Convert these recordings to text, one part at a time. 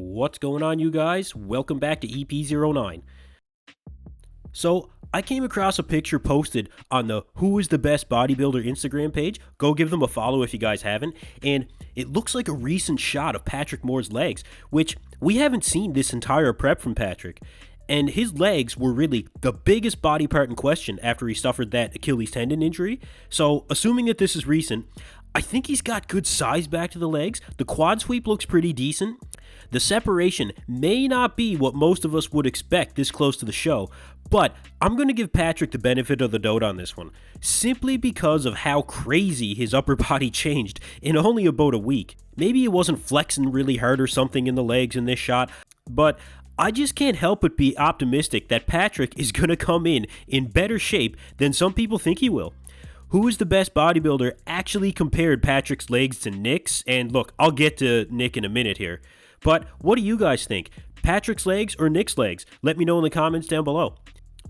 What's going on, you guys? Welcome back to EP09. So, I came across a picture posted on the Who is the Best Bodybuilder Instagram page. Go give them a follow if you guys haven't. And it looks like a recent shot of Patrick Moore's legs, which we haven't seen this entire prep from Patrick. And his legs were really the biggest body part in question after he suffered that Achilles tendon injury. So, assuming that this is recent, I think he's got good size back to the legs. The quad sweep looks pretty decent. The separation may not be what most of us would expect this close to the show, but I'm going to give Patrick the benefit of the doubt on this one, simply because of how crazy his upper body changed in only about a week. Maybe it wasn't flexing really hard or something in the legs in this shot, but I just can't help but be optimistic that Patrick is going to come in better shape than some people think he will. Who is the Best Bodybuilder actually compared Patrick's legs to Nick's, and look, I'll get to Nick in a minute here. But what do you guys think? Patrick's legs or Nick's legs? Let me know in the comments down below.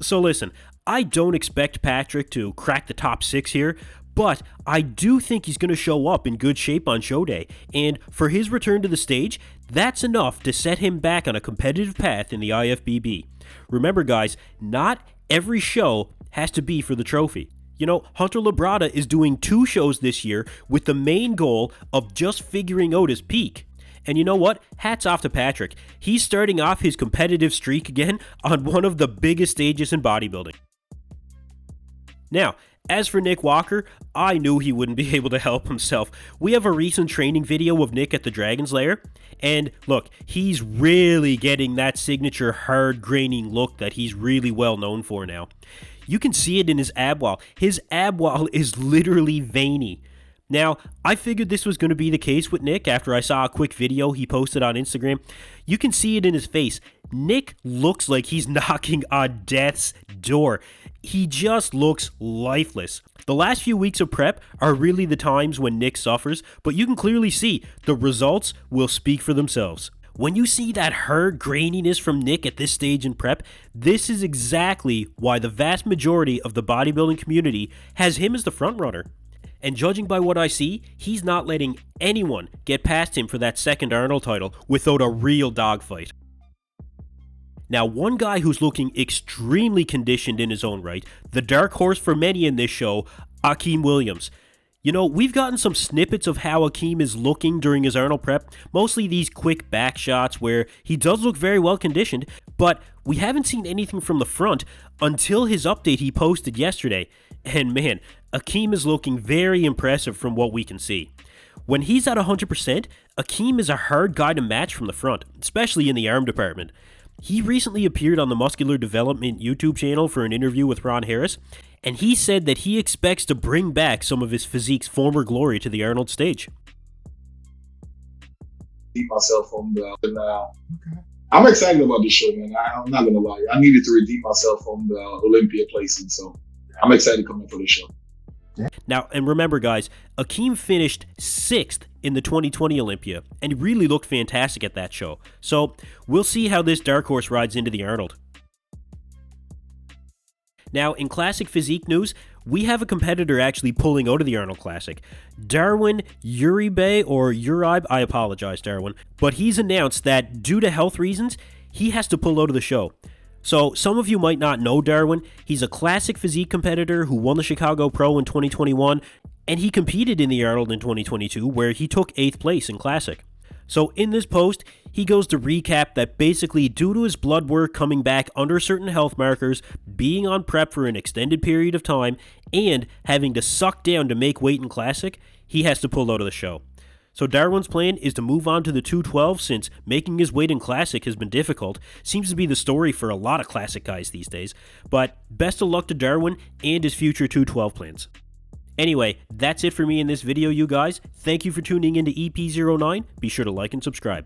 So listen, I don't expect Patrick to crack the top 6 here, but I do think he's going to show up in good shape on show day, and for his return to the stage, that's enough to set him back on a competitive path in the IFBB. Remember guys, not every show has to be for the trophy. You know, Hunter Labrada is doing 2 shows this year with the main goal of just figuring out his peak. And you know what? Hats off to Patrick. He's starting off his competitive streak again on one of the biggest stages in bodybuilding. Now, as for Nick Walker, I knew he wouldn't be able to help himself. We have a recent training video of Nick at the Dragon's Lair, and look, he's really getting that signature hard graining look that he's really well known for now. You can see it in his ab wall. His ab wall is literally veiny. Now, I figured this was going to be the case with Nick after I saw a quick video he posted on Instagram. You can see it in his face. Nick looks like he's knocking on death's door. He just looks lifeless. The last few weeks of prep are really the times when Nick suffers, but you can clearly see the results will speak for themselves. When you see that hard graininess from Nick at this stage in prep, this is exactly why the vast majority of the bodybuilding community has him as the frontrunner. And judging by what I see, he's not letting anyone get past him for that second Arnold title without a real dogfight. Now, one guy who's looking extremely conditioned in his own right, the dark horse for many in this show, Akim Williams. You know, we've gotten some snippets of how Akim is looking during his Arnold prep, mostly these quick back shots where he does look very well conditioned, but we haven't seen anything from the front until his update he posted yesterday. And man, Akim is looking very impressive from what we can see. When he's at 100%, Akim is a hard guy to match from the front, especially in the arm department. He recently appeared on the Muscular Development YouTube channel for an interview with Ron Harris, and he said that he expects to bring back some of his physique's former glory to the Arnold stage. Keep myself from the I'm excited about this show, man. I'm not gonna lie. I needed to redeem myself from the Olympia placing, so I'm excited coming for the show. Now, and remember guys, Akim finished 6th in the 2020 Olympia, and he really looked fantastic at that show. So, we'll see how this dark horse rides into the Arnold. Now, in classic physique news, we have a competitor actually pulling out of the Arnold Classic. Darwin Uribe, or Uribe, I apologize Darwin, but he's announced that due to health reasons, he has to pull out of the show. So, some of you might not know Darwin. He's a classic physique competitor who won the Chicago Pro in 2021, and he competed in the Arnold in 2022, where he took 8th place in classic. So in this post, he goes to recap that basically due to his blood work coming back under certain health markers, being on prep for an extended period of time, and having to suck down to make weight in classic, he has to pull out of the show. So Darwin's plan is to move on to the 212 since making his weight in classic has been difficult. Seems to be the story for a lot of classic guys these days. But best of luck to Darwin and his future 212 plans. Anyway, that's it for me in this video, you guys. Thank you for tuning into EP09. Be sure to like and subscribe.